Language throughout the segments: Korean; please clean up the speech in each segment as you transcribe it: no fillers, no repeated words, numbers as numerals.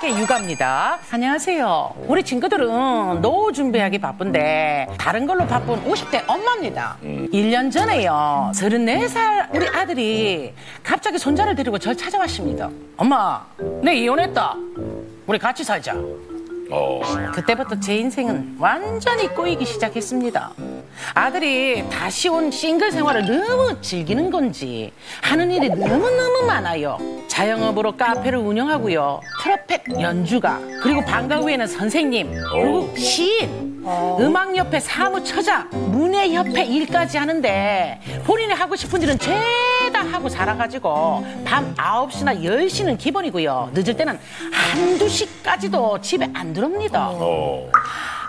함께 육아입니다. 안녕하세요. 우리 친구들은 노후 준비하기 바쁜데 다른 걸로 바쁜 50대 엄마입니다. 1년 전에요. 34살 우리 아들이 갑자기 손자를 데리고 절 찾아왔습니다. 엄마, 내 이혼했다. 우리 같이 살자. 그때부터 제 인생은 완전히 꼬이기 시작했습니다. 아들이 다시 온 싱글 생활을 너무 즐기는 건지 하는 일이 너무너무 많아요. 자영업으로 카페를 운영하고요. 트럼펫 연주가, 그리고 방과 후에는 선생님, 그리고 시인, 음악협회 사무처장, 문예협회 일까지 하는데 본인이 하고 싶은 일은 죄다 하고 살아가지고 밤 9시나 10시는 기본이고요. 늦을 때는 한두 시까지도 집에 안 들어옵니다.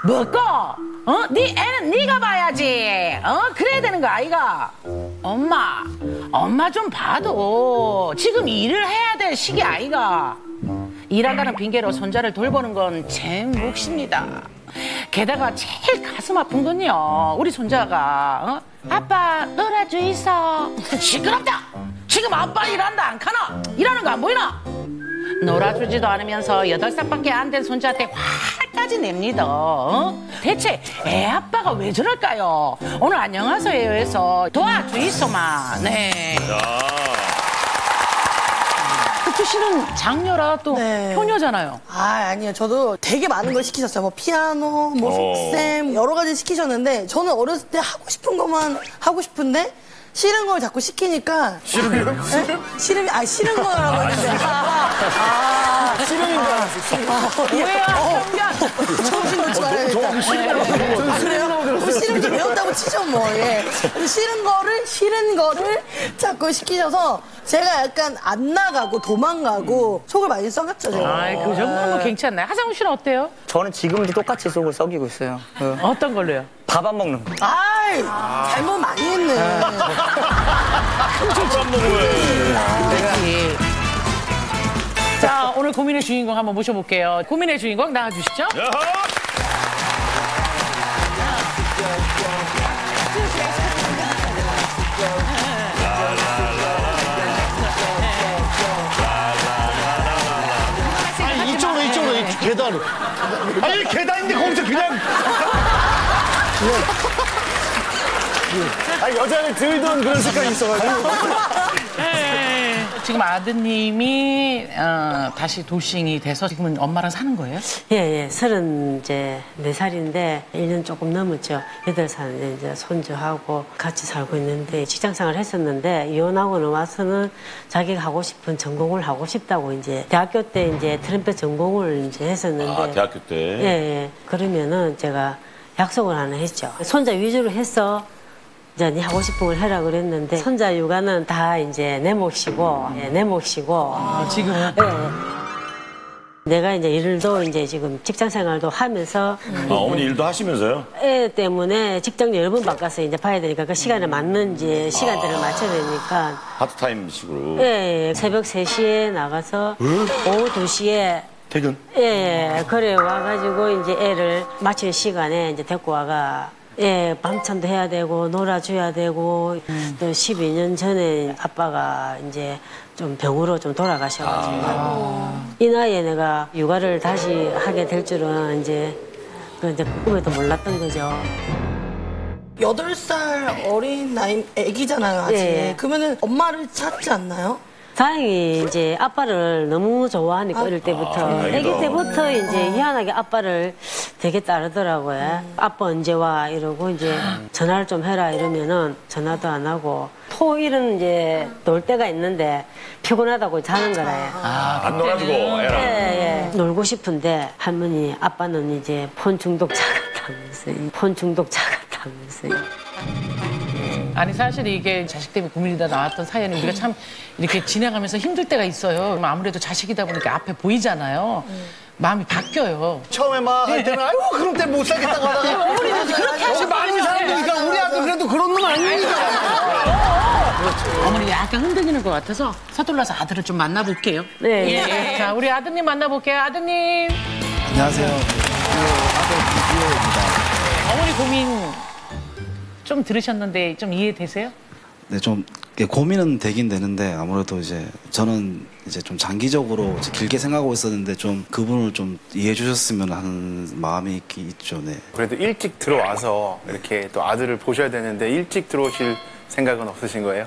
먹고 네 애는 네가 봐야지. 그래야 되는 거 아이가? 엄마 좀 봐도 지금 일을 해야 될 시기 아이가? 일한다는 핑계로 손자를 돌보는 건 제 몫입니다. 게다가 제일 가슴 아픈 건요, 우리 손자가 아빠 놀아줘 있어. 시끄럽다. 지금 아빠 일한다 안 카나? 일하는 거 안 보이나? 놀아주지도 않으면서 8살밖에 안 된 손자한테 화까지 냅니다. 대체 애 아빠가 왜 저럴까요? 오늘 안녕하세요에서 도와주 있어마. 네. 흑주 씨는 장녀라 또 네. 효녀잖아요. 아니요. 저도 되게 많은 걸 시키셨어요. 뭐 피아노, 뭐 속셈 여러 가지 시키셨는데 저는 어렸을 때 하고 싶은 것만 하고 싶은데 싫은 걸 자꾸 시키니까. 싫은요? 네? 싫은 거라고 했는데. 싫은 거. 왜요? 정신 놓지 말아야겠다. 그래요? 싫은 거 배웠다고 치죠, 뭐. 예. 싫은 거를 자꾸 시키셔서 제가 약간 안 나가고 도망가고 속을 많이 썩였죠, 제가. 그 정도는 뭐 괜찮나요? 하상우 씨는 어때요? 저는 지금도 똑같이 속을 썩이고 있어요. 어떤 걸로요? 밥 안 먹는 거. 잘못 많이 했네. 밥안 먹어요. 자, 오늘 고민의 주인공 한번 모셔볼게요. 고민의 주인공 나와주시죠. 아니, 이쪽으로, 계단으로. 아니, 계단인데 거기서 그냥. 아니, 여자를 들던 그런 습관이 있어가지고. 지금 아드님이 다시 돌싱이 돼서 지금은 엄마랑 사는 거예요? 예. 34살인데 1년 조금 넘었죠. 8살 이제 손주하고 같이 살고 있는데 직장생활을 했었는데 이혼하고는 와서는 자기가 하고 싶은 전공을 하고 싶다고 이제 대학교 때 이제 트럼펫 전공을 이제 했었는데. 대학교 때? 예. 그러면은 제가 약속을 하나 했죠. 손자 위주로 해서 이제 네 하고 싶은 걸 해라 그랬는데 손자 육아는 다 이제 내 몫이고, 내 몫이고. 지금은? 예. 내가 이제 일도 이제 지금 직장 생활도 하면서. 어머니 일도 하시면서요? 애 때문에 직장 여러 번 바꿔서 이제 봐야 되니까 그 시간에 맞는 이제 시간대를 맞춰야 되니까. 파트타임식으로? 예. 새벽 3시에 나가서 오후 2시에. 퇴근? 예. 그래 와가지고 이제 애를 마치는 시간에 이제 데리고 와가. 예, 밤참도 해야 되고, 놀아줘야 되고, 또 12년 전에 아빠가 이제 좀 병으로 좀 돌아가셔가지고. 이 나이에 내가 육아를 다시 하게 될 줄은 이제 꿈에도 몰랐던 거죠. 8살 어린 나이 애기잖아요, 아직. 예. 그러면은 엄마를 찾지 않나요? 다행히 이제 아빠를 너무 좋아하니까 어릴 때부터 아기 때부터 이제 희한하게 아빠를 되게 따르더라고요. 아빠 언제 와 이러고 이제 전화를 좀 해라 이러면은 전화도 안 하고 토일은 이제 놀 때가 있는데 피곤하다고 자는 거래요. 안 놀아주고 애랑. 예. 놀고 싶은데 할머니 아빠는 이제 폰 중독자 같다면서요. 폰 중독자 같다면서요. 아니 사실 이게 자식 때문에 고민이다 나왔던 사연이 우리가 참 이렇게 진행하면서 힘들 때가 있어요. 아무래도 자식이다 보니까 앞에 보이잖아요. 마음이 바뀌어요. 처음에 막 할 때는 아이고 그럼 때 못 살겠다고 하다가 어머니도 그렇게 하시고 많은 사람들이니까 우리 아들 그래도 그런 놈 아니니까. 어머니 약간 흔들리는 것 같아서 서둘러서 아들을 좀 만나볼게요. 네. 자, 우리 아드님 만나볼게요. 아드님. 안녕하세요. 아들 김기호입니다. 어머니 고민 좀 들으셨는데 좀 이해되세요? 네, 좀 고민은 되긴 되는데 아무래도 이제 저는 이제 좀 장기적으로 이제 길게 생각하고 있었는데 좀 그분을 좀 이해해 주셨으면 하는 마음이 있죠. 네. 그래도 일찍 들어와서 이렇게 또 아들을 보셔야 되는데 일찍 들어오실 생각은 없으신 거예요?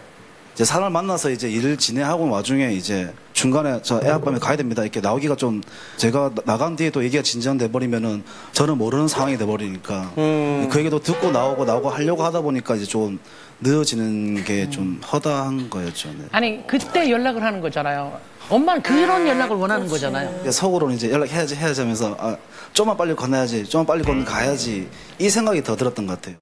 이제 사람을 만나서 이제 일을 진행하고 와중에 이제 중간에 저 애 아빠면 가야 됩니다. 이렇게 나오기가 좀 제가 나간 뒤에 또 얘기가 진전돼 버리면은 저는 모르는 상황이 돼 버리니까 그 얘기도 듣고 나오고 하려고 하다 보니까 이제 좀 늦어지는 게 좀 허다한 거였죠. 네. 아니 그때 연락을 하는 거잖아요. 엄마는 그런 연락을 원하는 거잖아요. 속으로는 이제 연락해야지 하면서 아, 좀만 빨리 건너야지, 좀만 빨리 가야지 이 생각이 더 들었던 것 같아요.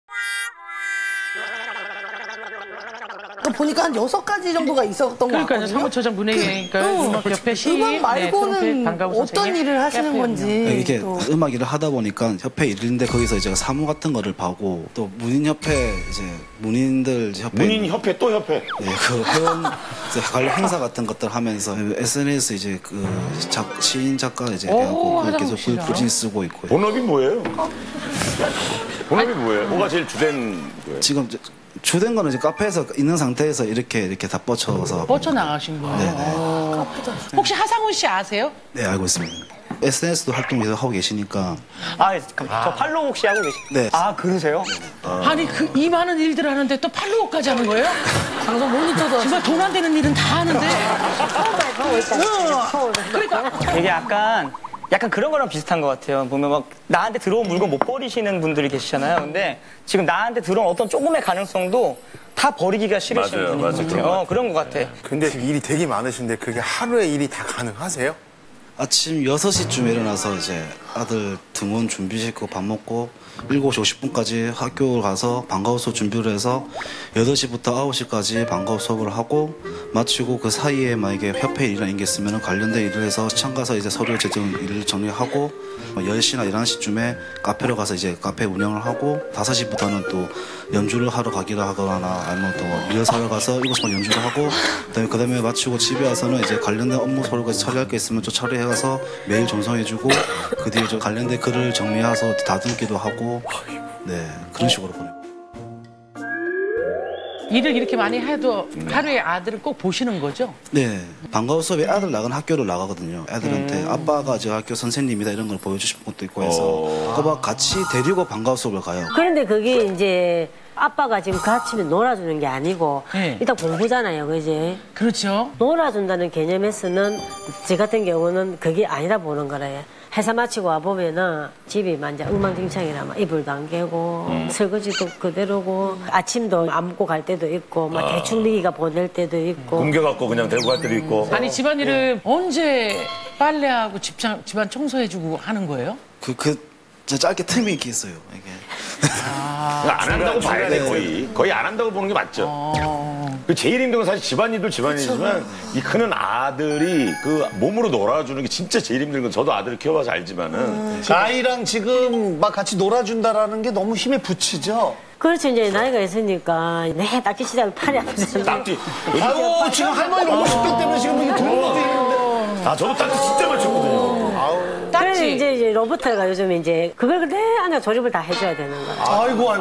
보니까 한 6가지 정도가 있었던 것 그러니까요. 같거든요. 사무처장 분회의니까 음악협회 시인, 음악 말고는 반가운 어떤 선생님, 일을 하시는 카페 건지. 이렇게 또. 음악 일을 하다 보니까 협회 일인데 거기서 이제 사무 같은 거를 봐고 또 문인협회 이제 문인들 협회 문인협회 또 협회. 네, 그 회원 이제 관련 행사 같은 것들 하면서 SNS 이제 그 시인 작가 이제 오, 대하고 계속 하다 보시라. 꾸준히 쓰고 있고요. 본업이 뭐예요? 본업이 뭐예요? 뭐가 제일 주된 거예요? 지금 주된 거는 이제 카페에서 있는 상태에서 이렇게 다 뻗쳐서 뻗쳐나가신 거예요. 혹시 하상훈 씨 아세요? 네 알고 있습니다. SNS도 활동 계속 하고 계시니까 저 팔로우 혹시 하고 계세요? 네. 아, 그러세요? 아니 그 이 많은 일들 하는데 또 팔로우까지 하는 거예요? 방송 모니터도 정말 돈 안 되는 일은 다 하는데. 그러니까 되게 약간 그런 거랑 비슷한 것 같아요. 보면 막 나한테 들어온 물건 못 버리시는 분들이 계시잖아요. 근데 지금 나한테 들어온 어떤 조금의 가능성도 다 버리기가 싫으신 분인 것 같아요. 그런 것 같아. 근데 지금 일이 되게 많으신데 그게 하루에 일이 다 가능하세요? 아침 6시쯤 일어나서 이제 아들 등원 준비시키고 밥 먹고 7시 50분까지 학교 가서 방과후 수업 준비를 해서 8시부터 9시까지 방과후 수업을 하고 마치고 그 사이에 만약에 협회 일이나 게 있으면 관련된 일을 해서 시청 가서 이제 서류 제정 일을 정리하고 10시나 11시쯤에 카페로 가서 이제 카페 운영을 하고 5시부터는 또 연주를 하러 가기도 하거나 아니면 또 리허설을 가서 7시 반 연주를 하고 그다음에 마치고 집에 와서는 이제 관련된 업무 서류까지 처리할 게 있으면 또 처리해가서 메일 전송해주고 그 뒤에 저 관련된 글을 정리해서 다듬기도 하고 네 그런 식으로 보내요. 일을 이렇게 많이 해도 하루에 아들을 꼭 보시는 거죠? 네. 방과후 수업에 아들 나간 학교를 나가거든요. 애들한테 아빠가 저 학교 선생님이다 이런 걸 보여주실 것도 있고 해서 꼬박 같이 데리고 방과후 수업을 가요. 그런데 그게 이제 아빠가 지금 같이 놀아주는 게 아니고 네. 일단 공부잖아요, 그지? 그렇죠. 놀아준다는 개념에서는 저 같은 경우는 그게 아니다 보는 거래요. 회사 마치고 와보면은 집이 완전 엉망진창이라 막 이불도 안 개고 설거지도 그대로고 아침도 안 먹고 갈 때도 있고 막 대충 미기가 보낼 때도 있고 옮겨갖고 그냥 데리고 갈 때도 있고. 아니 집안일을 언제 빨래하고 집안 청소해주고 하는 거예요? 저 짧게 틈이 이렇게 있어요. 이게. 그러니까 안 한다고 봐야 돼, 거의 안 한다고 보는 게 맞죠. 그 제일 힘든 건 사실 집안일도 집안일이지만 이 크는 아들이 그 몸으로 놀아주는 게 진짜 제일 힘든 건 저도 아들을 키워봐서 알지만은 아이랑 지금 막 같이 놀아준다라는 게 너무 힘에 부치죠. 그렇죠. 이제 나이가 있으니까 내 딱지 치다가 팔이 아프잖아요. 딱지. 아유 지금 할머니 50대 때문에 지금 이게 도는 것도 있는데. 아 저도 딱지 진짜 많이 쳤거든요. 그래서 이제 로봇가 요즘 이제 그걸 그대로 조립을 다 해줘야 되는 거예요. 아이고.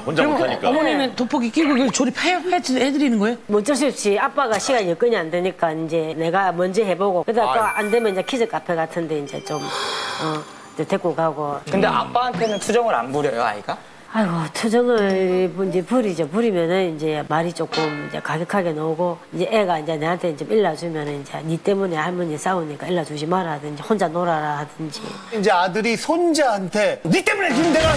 혼자 못하니까. 어머니는 돋보기 끼고 그걸 조립해드리는 거예요? 뭐 어쩔 수 없이 아빠가 시간이 여건이 안 되니까 이제 내가 먼저 해보고 그러다가 또 안 되면 이제 키즈 카페 같은데 이제 좀 이제 데리고 가고. 근데 아빠한테는 투정을 안 부려요, 아이가? 아이고 투정을 이제 부리면은 이제 말이 조금 이제 가격하게 나오고 이제 애가 이제 내한테 이제 일러주면은 이제 니 때문에 할머니 싸우니까 일러주지 마라 하든지 혼자 놀아라 하든지. 이제 아들이 손자한테 니 때문에 지금 내가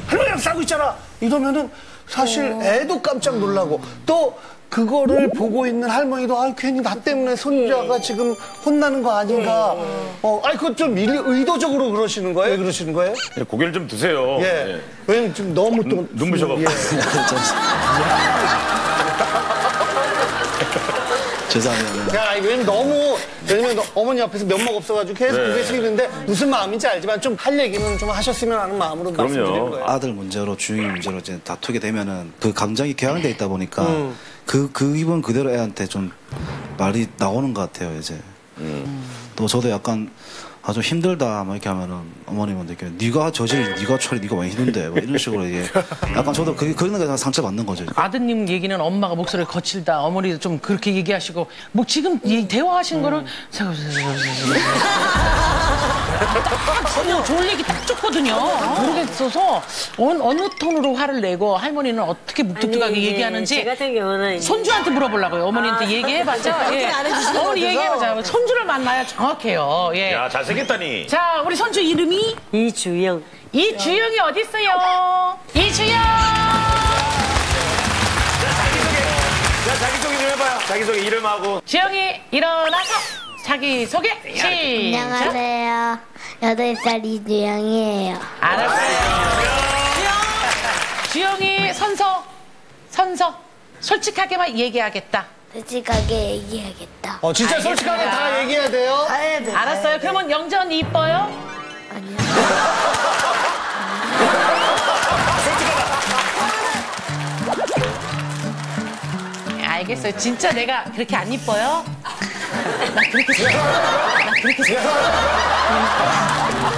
할머니랑 싸우고 있잖아 이러면은 사실 애도 깜짝 놀라고 또 그거를 보고 있는 할머니도 괜히 나 때문에 손자가 지금 혼나는 거 아닌가. 아니 그거 좀 의도적으로 그러시는 거예요? 왜 그러시는 거예요? 고개를 좀 드세요. 예. 왜냐면 좀 너무 또 눈부셔갖고. 죄송합니다. 야, 왜냐면 어머니 앞에서 면목 없어가지고 계속 고개 숙이는데 무슨 마음인지 알지만 좀 할 얘기는 좀 하셨으면 하는 마음으로 말씀드리는 거예요. 아들 문제로 주인 문제로 이제 다투게 되면은 그 감정이 격양돼 있다 보니까 그 기분 그대로 애한테 좀 말이 나오는 것 같아요 이제. 또 저도 약간 아주 힘들다 뭐 이렇게 하면은 어머님은 이렇게 네가 저질 네가 처리 네가 왜 힘든데 뭐 이런 식으로 이게 약간 저도 그런 게 상처 받는 거죠. 아드님 얘기는 엄마가 목소리가 거칠다. 어머니도 좀 그렇게 얘기하시고 뭐 지금 이 대화하시는 거는 딱 좋은 얘기 딱 좋거든요. 모르겠어서 어느 톤으로 화를 내고 할머니는 어떻게 묵뚝뚝하게 아니, 얘기하는지 제 같은 경우는 이제 손주한테 물어보려고요. 어머니한테 얘기해봤자. 예. 안 해주시는 어머니 것 같아서. 얘기해보자. 손주를 만나야 정확해요. 예. 야, 잘생겼다니. 자, 우리 손주 이름이 이주영. 이주영이 어디 있어요? 이주영. 자, 자기소개 좀 해봐요. 자기소개 이름하고. 주영이 일어나서 자기소개 시작. 안녕하세요. 8살 이주영이에요. 알았어요. 주영이 선서 솔직하게만 얘기하겠다. 솔직하게 얘기하겠다. 진짜 솔직하게 다 얘기해야 돼요? 다 해야 돼. 알았어요. 그러면 영자 언니 이뻐요? 아니요. 알겠어요. 진짜 내가 그렇게 안 이뻐요? 나 그렇게 생각해.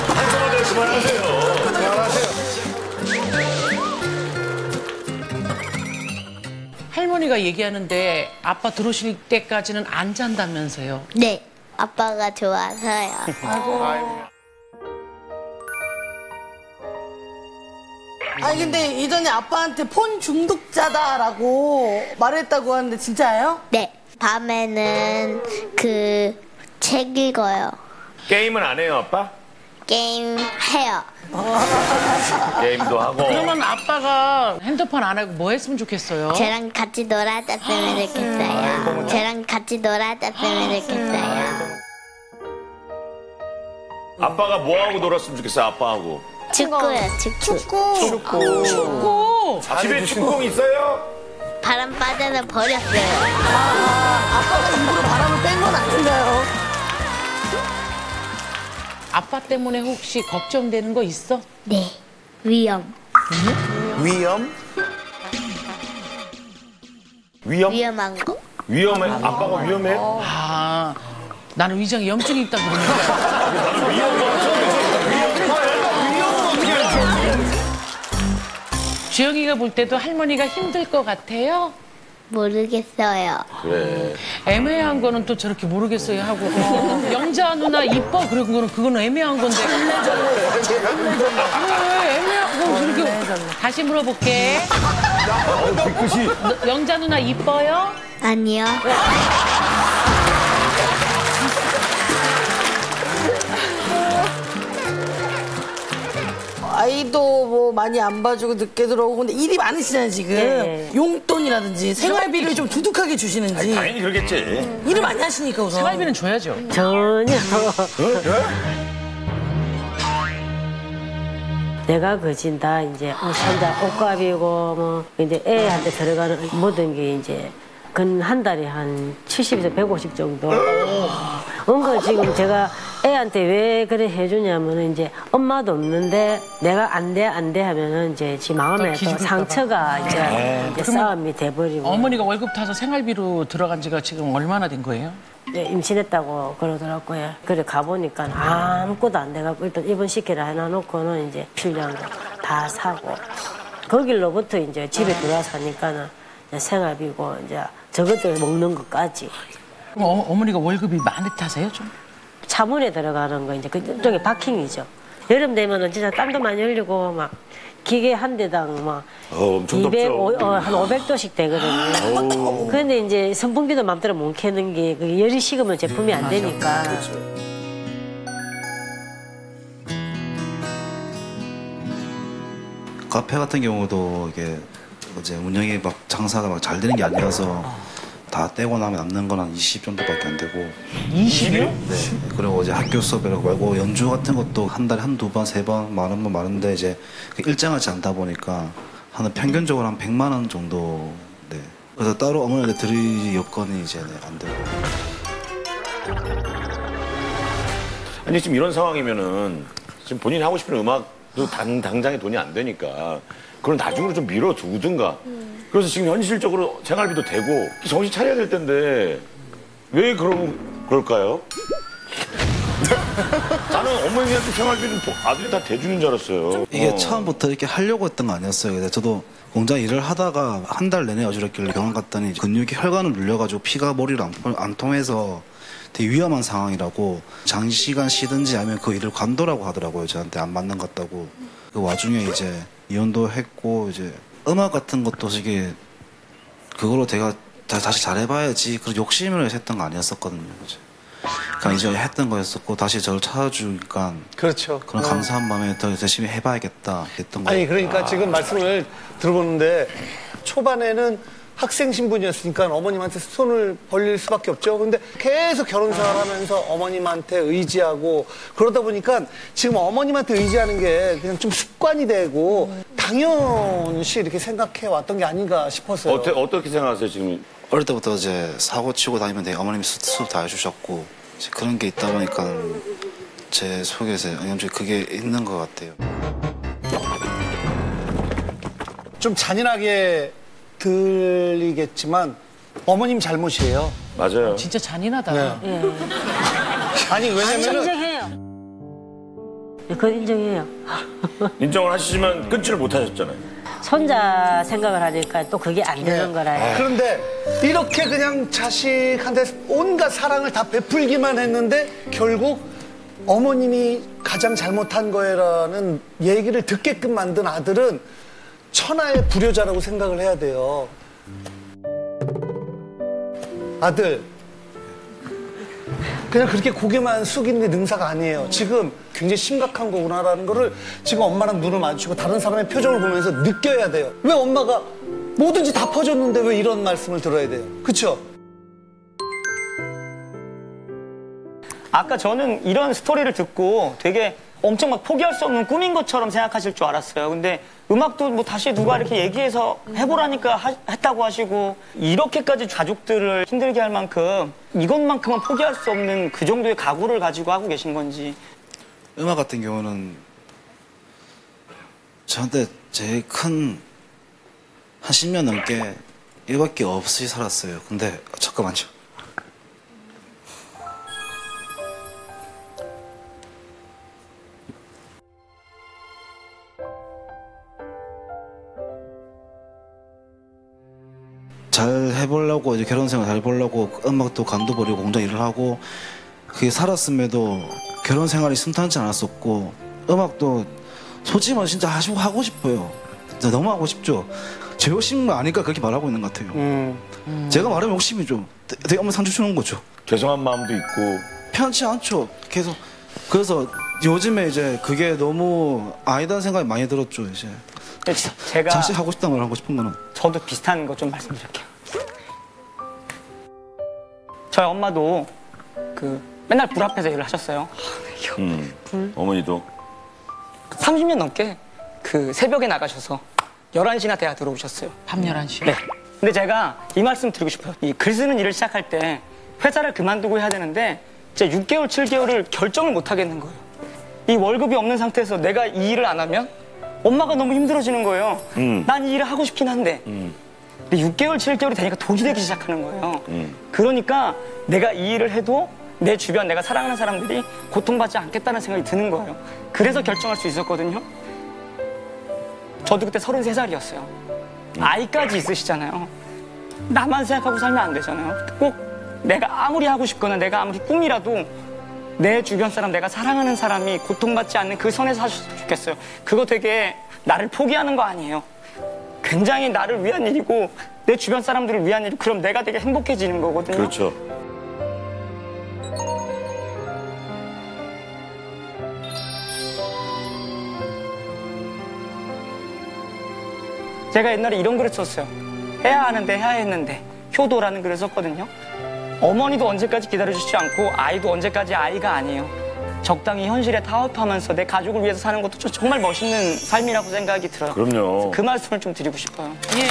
한성화들 그만하세요. 할머니가 얘기하는데 아빠 들어오실 때까지는 안 잔다면서요. 네. 아빠가 좋아서요. 아니 근데 이전에 아빠한테 폰 중독자다라고 말했다고 하는데 진짜예요? 네. 밤에는 책 읽어요. 게임은 안 해요, 아빠? 게임 해요. 게임도 하고. 그러면 아빠가 핸드폰 안 하고 뭐 했으면 좋겠어요? 쟤랑 같이 놀아줬으면 좋겠어요. 쟤랑 같이 놀아줬으면 좋겠어요. 아빠가 뭐하고 놀았으면 좋겠어요, 아빠하고. 축구요, 축구. 축구. 집에 축구공 있어요? 바람 빠져서 버렸어요. 아빠가 일부러 바람을 뺀 건 아닌가요? 아빠 때문에 혹시 걱정되는 거 있어? 네. 위험. 위험? 위험한 거. 위험해? 아빠가 위험해? 아, 나는 위장에 염증이 있다 그러는데. 주영이가 볼 때도 할머니가 힘들 것 같아요? 모르겠어요. 그래. 애매한 거는 또 저렇게 모르겠어요 하고 영자 누나 이뻐 그런 거는 그거는 애매한 건데 왜 애매한 거 저렇게 다시 물어볼게. 영자 누나 이뻐요? 아니요. 아이도 뭐 많이 안 봐주고 늦게 들어오고 근데 일이 많으시잖아요 지금. 네. 용돈이라든지 생활비를 좀 두둑하게 주시는지. 당연히 그러겠지. 일을 많이 하시니까 우선. 생활비는 줘야죠. 전혀. 내가 거진다 이제 산다 옷값이고 뭐 이제 애한테 들어가는 모든 게 이제 근 한 달에 한 70에서 150 정도. 은근 지금 제가 애한테 왜 그래 해주냐면은 이제 엄마도 없는데 내가 안 돼 하면은 이제 지 마음에 또 상처가 이제 싸움이 돼버리고. 어머니가 월급 타서 생활비로 들어간 지가 지금 얼마나 된 거예요? 네, 임신했다고 그러더라고요. 그래 가보니까 아무것도 안 돼갖고 일단 입원시키라 해놔놓고는 이제 필요한 거 다 사고 거길로부터 이제 집에 들어와서 하니까는 이제 생활비고 이제 저것들 먹는 것까지. 그럼 어머니가 월급이 많이 타세요 좀? 차문에 들어가는 거 이제 그쪽에 파킹이죠. 여름 되면은 진짜 땀도 많이 흘리고 막 기계 한 대당 막 엄청 덥죠. 한 500도씩 되거든요. 그런데 이제 선풍기도 맘대로 못 켜는 게 그게 열이 식으면 제품이 안 되니까. 카페 같은 경우도 이게 이제 운영이 막 장사가 막 잘 되는 게 아니라서 다 떼고 나면 남는 건 한 20 정도밖에 안 되고. 20이요? 네. 그리고 이제 학교 수업이라고 말고 연주 같은 것도 한 달에 한두 번, 세 번, 많은 번 많은데 이제 일정하지 않다 보니까 한 평균적으로 한 100만 원 정도. 네. 그래서 따로 어머니한테 드릴 여건이 이제 안 되고. 아니 지금 이런 상황이면은 지금 본인이 하고 싶은 음악도 당장에 돈이 안 되니까 그걸 나중으로 좀 미뤄두든가. 그래서 지금 현실적으로 생활비도 되고 정신 차려야 될 텐데 왜 그럴까요? 저는 어머니한테 생활비는 아들이 다 대주는 줄 알았어요. 이게 처음부터 이렇게 하려고 했던 거 아니었어요. 근데 저도 공장 일을 하다가 한 달 내내 어지럽길래 병원 갔더니 근육이 혈관을 눌려가지고 피가 머리를 안 통해서 되게 위험한 상황이라고 장시간 쉬든지 아니면 그 일을 관두라고 하더라고요. 저한테 안 맞는 것 같다고. 그 와중에 이제 이혼도 했고 이제 음악 같은 것도 되게 그걸로 제가 다시 잘해봐야지 그런 욕심을 했던 거 아니었었거든요. 그러니까 이제 했던 거였었고 다시 저를 찾아주니까 그렇죠. 그런 감사한 마음에 더 열심히 해봐야겠다 했던 거예요. 아니 그러니까 지금 말씀을 들어보는데 초반에는 학생 신분이었으니까 어머님한테 손을 벌릴 수밖에 없죠. 근데 계속 결혼 생활하면서 어머님한테 의지하고 그러다 보니까 지금 어머님한테 의지하는 게 그냥 좀 습관이 되고 당연시 이렇게 생각해 왔던 게 아닌가 싶었어요. 어떻게 생각하세요 지금? 어릴 때부터 이제 사고 치고 다니면 되게 어머님이 수업 다 해주셨고 이제 그런 게 있다 보니까 제 속에서 영양적이 그게 있는 것 같아요. 좀 잔인하게 들리겠지만 어머님 잘못이에요. 맞아요. 진짜 잔인하다. 네. 아니 왜냐면은 인정해요. 그건 인정해요. 인정을 하시지만 끊지를 못하셨잖아요. 손자 생각을 하니까 또 그게 안 되는 거라요. 그런데 이렇게 그냥 자식한테 온갖 사랑을 다 베풀기만 했는데 결국 어머님이 가장 잘못한 거라는 얘기를 듣게끔 만든 아들은 천하의 불효자라고 생각을 해야 돼요. 아들, 그냥 그렇게 고개만 숙이는 게 능사가 아니에요. 지금 굉장히 심각한 거구나라는 거를 지금 엄마랑 눈을 마주치고 다른 사람의 표정을 보면서 느껴야 돼요. 왜 엄마가 뭐든지 다 퍼줬는데 왜 이런 말씀을 들어야 돼요? 그렇죠? 아까 저는 이런 스토리를 듣고 되게 엄청 막 포기할 수 없는 꿈인 것처럼 생각하실 줄 알았어요. 근데 음악도 뭐 다시 누가 이렇게 얘기해서 해보라니까 했다고 하시고 이렇게까지 가족들을 힘들게 할 만큼 이것만큼은 포기할 수 없는 그 정도의 각오를 가지고 하고 계신 건지. 음악 같은 경우는 저한테 제일 큰 한 10년 넘게 이밖에 없이 살았어요. 근데 잠깐만요. 잘 해보려고 이제 결혼 생활 잘 해보려고 음악도 관둬버리고 공장 일을 하고 그게 살았음에도 결혼 생활이 순탄치 않았었고 음악도 솔직히 말해 진짜 하고 싶어요. 진짜 너무 하고 싶죠. 제 욕심은 아니까 그렇게 말하고 있는 것 같아요. 제가 말하면 욕심이죠. 되게 엄마 상처 주는 거죠. 죄송한 마음도 있고 편치 않죠. 계속 그래서 요즘에 이제 그게 너무 아니다는 생각이 많이 들었죠. 이제 제가 자식 하고 싶다는 걸 하고 싶은 거는 저도 비슷한 거 좀 말씀드릴게요. 저희 엄마도 그 맨날 불 앞에서 일을 하셨어요. 어머니도 30년 넘게 그 새벽에 나가셔서 11시나 돼야 들어오셨어요. 밤 11시. 네. 근데 제가 이 말씀 드리고 싶어요. 이 글 쓰는 일을 시작할 때 회사를 그만두고 해야 되는데 제가 6개월, 7개월을 결정을 못 하겠는 거예요. 이 월급이 없는 상태에서 내가 이 일을 안 하면 엄마가 너무 힘들어지는 거예요. 난 이 일을 하고 싶긴 한데. 근데 6개월, 7개월이 되니까 독이 되기 시작하는 거예요. 그러니까 내가 이 일을 해도 내 주변 내가 사랑하는 사람들이 고통받지 않겠다는 생각이 드는 거예요. 그래서 결정할 수 있었거든요. 저도 그때 33살이었어요. 아이까지 있으시잖아요. 나만 생각하고 살면 안 되잖아요. 꼭 내가 아무리 하고 싶거나 내가 아무리 꿈이라도 내 주변 사람, 내가 사랑하는 사람이 고통받지 않는 그 선에서 사셨으면 좋겠어요. 그거 되게 나를 포기하는 거 아니에요. 굉장히 나를 위한 일이고 내 주변 사람들을 위한 일이고 그럼 내가 되게 행복해지는 거거든요. 그렇죠. 제가 옛날에 이런 글을 썼어요. 해야 하는데 해야 했는데 효도라는 글을 썼거든요. 어머니도 언제까지 기다려주지 않고 아이도 언제까지 아이가 아니에요. 적당히 현실에 타협하면서 내 가족을 위해서 사는 것도 정말 멋있는 삶이라고 생각이 들어요. 그럼요. 그 말씀을 좀 드리고 싶어요. 예.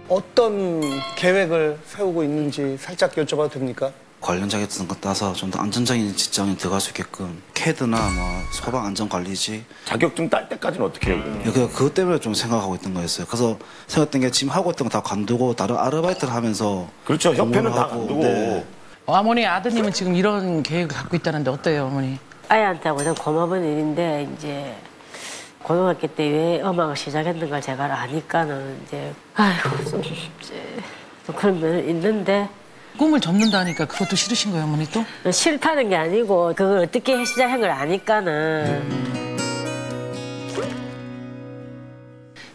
어떤 계획을 세우고 있는지 살짝 여쭤봐도 됩니까? 관련 자격증 따서 좀 더 안정적인 직장에 들어갈 수 있게끔 CAD나 뭐 소방 안전 관리지 자격증 딸 때까지는 어떻게 해요? 그것 때문에 좀 생각하고 있던 거였어요. 그래서 생각했던 게 지금 하고 있던 거 다 관두고 다른 아르바이트를 하면서 그렇죠. 협회는 다 하고, 관두고. 네. 어머니 아드님은 지금 이런 계획을 갖고 있다는데 어때요, 어머니? 아이한테하고는 고마운 일인데 이제 고등학교 때 왜 음악을 시작했는 걸 제가 아니까는 이제 아이고 좀 이제 좀 그런 면은 있는데 꿈을 접는다니까 그것도 싫으신 거예요, 어머니 또? 싫다는 게 아니고 그걸 어떻게 시작한 걸 아니까는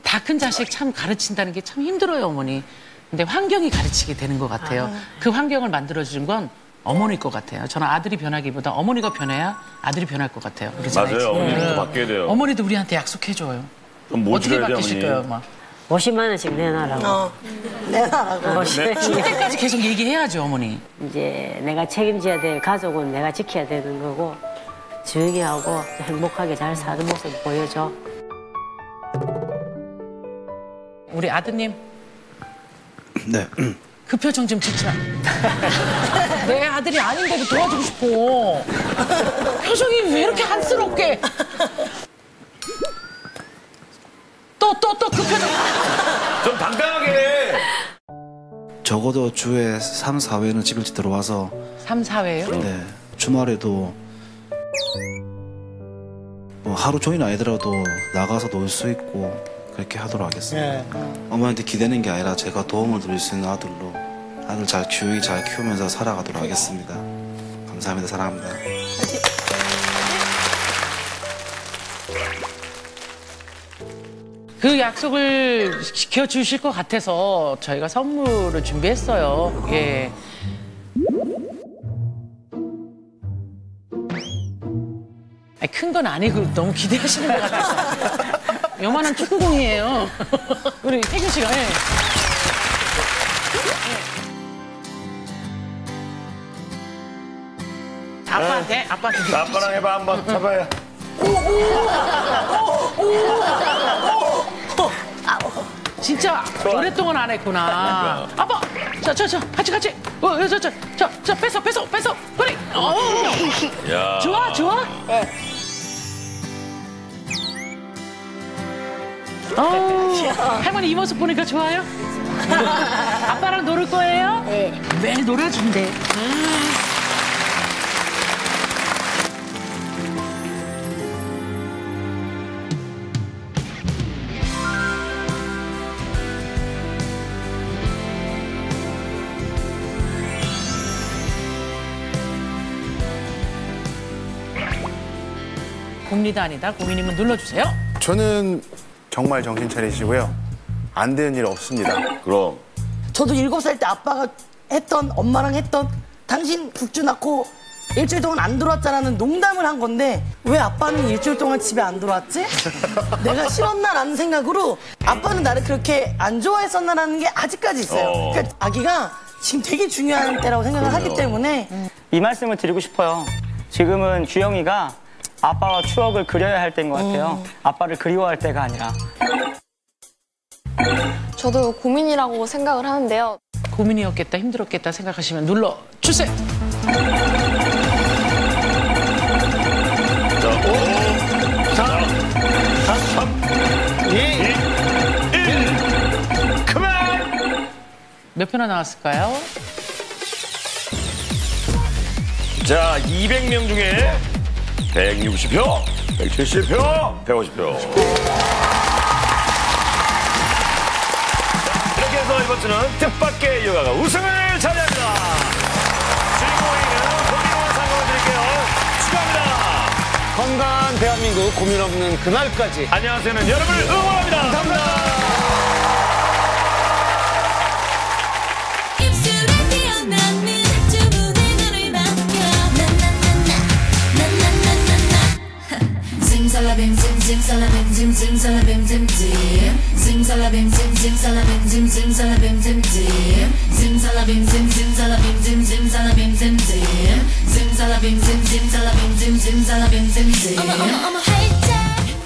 다 큰 자식 참 가르친다는 게 참 힘들어요, 어머니. 근데 환경이 가르치게 되는 것 같아요. 그 환경을 만들어준 건 어머니일 것 같아요. 저는 아들이 변하기보다 어머니가 변해야 아들이 변할 것 같아요. 그렇잖아요. 맞아요. 어머니도 바뀌어야 돼요. 어머니도 우리한테 약속해줘요. 그럼 뭐 어떻게 줘야 돼, 바뀌실 어머니? 거예요, 엄마? 50만 원씩 내놔라고. 내놔라고. 네. 줄 때까지 계속 얘기해야죠, 어머니. 이제 내가 책임져야 될 가족은 내가 지켜야 되는 거고 조용히 하고 행복하게 잘 사는 모습 보여줘. 우리 아드님 네. 그 표정 좀 짓지 마. 내 아들이 아닌데도 도와주고 싶어. 표정이 왜 이렇게 한스럽게. 또 그 표정. 좀 당당하게 해. 적어도 주에 3, 4회는 집에 들어와서 3, 4회요? 네. 주말에도 뭐 하루 종일 아니더라도 나가서 놀 수 있고 그렇게 하도록 하겠습니다. 어머니한테 기대는 게 아니라 제가 도움을 드릴 수 있는 아들로 아들 잘 키우면서 살아가도록 하겠습니다. 감사합니다. 사랑합니다. 그 약속을 지켜주실 것 같아서 저희가 선물을 준비했어요. 예. 큰 건 아니고 너무 기대하시는 것 같아서. 요만한 축구공이에요. 우리 태균 씨가. 예. 아빠한테 아빠랑 해봐 한번 잡아요. 진짜 오랫동안 안 했구나. 아빠, 저 같이. 저 뺏어. 그래. 야. 좋아. 할머니 이 모습 보니까 좋아요? 아빠랑 놀을 거예요? 네. 매일 놀아준대. 곰리다 아니다. 고민이면 눌러주세요. 저는 정말 정신 차리시고요. 안 되는 일 없습니다. 그럼. 저도 7살 때 아빠가 했던, 엄마랑 했던, 당신 국주 낳고 일주일 동안 안 들어왔잖아는 농담을 한 건데 왜 아빠는 일주일 동안 집에 안 들어왔지? 내가 싫었나라는 생각으로 아빠는 나를 그렇게 안 좋아했었나라는 게 아직까지 있어요. 그러니까 아기가 지금 되게 중요한 때라고 생각을 하기 때문에 이 말씀을 드리고 싶어요. 지금은 규영이가 아빠와 추억을 그려야 할 때인 것 같아요. 아빠를 그리워할 때가 아니라. 저도 고민이라고 생각을 하는데요. 고민이었겠다, 힘들었겠다 생각하시면 눌러주세요. 자, 5, 4, 3, 2, 1. 그만! 몇 표나 나왔을까요? 자, 200명 중에 160표, 170표, 150표. 이렇게 해서 이번 주는 뜻밖의 요가가 우승을 차지합니다. 주인공에게는 고민원 상금을 드릴게요. 축하합니다. 건강한 대한민국 고민 없는 그날까지. 안녕하세요는 여러분을 응원합니다. 감사합니다. Zimzalabim zim zimzalabim zim zimzalabim zim zim zimzalabim zim zimzalabim zim zimzalabim zim zim zimzalabim zim zimzalabim zim zimzalabim zim zim zimzalabim zim zimzalabim zim zimzalabim zim zim